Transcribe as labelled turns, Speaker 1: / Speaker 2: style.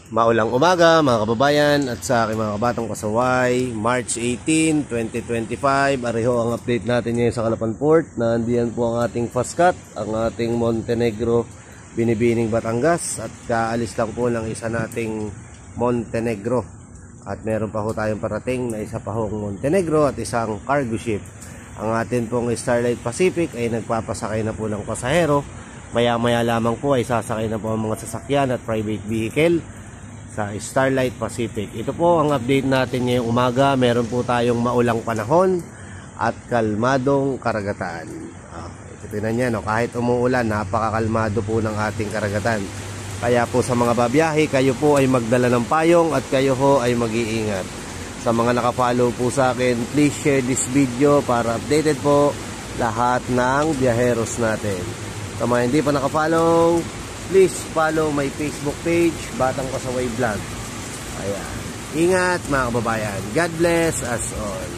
Speaker 1: Maulang umaga mga kababayan at sa aking mga kabatang kasaway. March 18, 2025. Areho ang update natin ngayon sa Calapan Port. Nandiyan po ang ating Fastcat, ang ating Montenegro Binibining Batangas. At kaalis lang po ng isa nating Montenegro. At meron pa po tayong parating na isa pa hong Montenegro at isang cargo ship. Ang atin pong Starlight Pacific ay nagpapasakay na po ng pasahero. Maya-maya lamang po ay sasakay na po ang mga sasakyan at private vehicle sa Starlight Pacific. Ito po ang update natin ngayong umaga. Meron po tayong maulang panahon at kalmadong karagatan. Ito na niya, no? Kahit umuulan, napakakalmado po ng ating karagatan. Kaya po sa mga babiyahe, kayo po ay magdala ng payong at kayo po ay mag-iingat. Sa mga nakafollow po sa akin, please share this video para updated po lahat ng biyaheros natin. Sa mga hindi pa nakafollow, please follow my Facebook page, Batang Kasaway Vlog. Ayan. Ingat mga kababayan. God bless us all.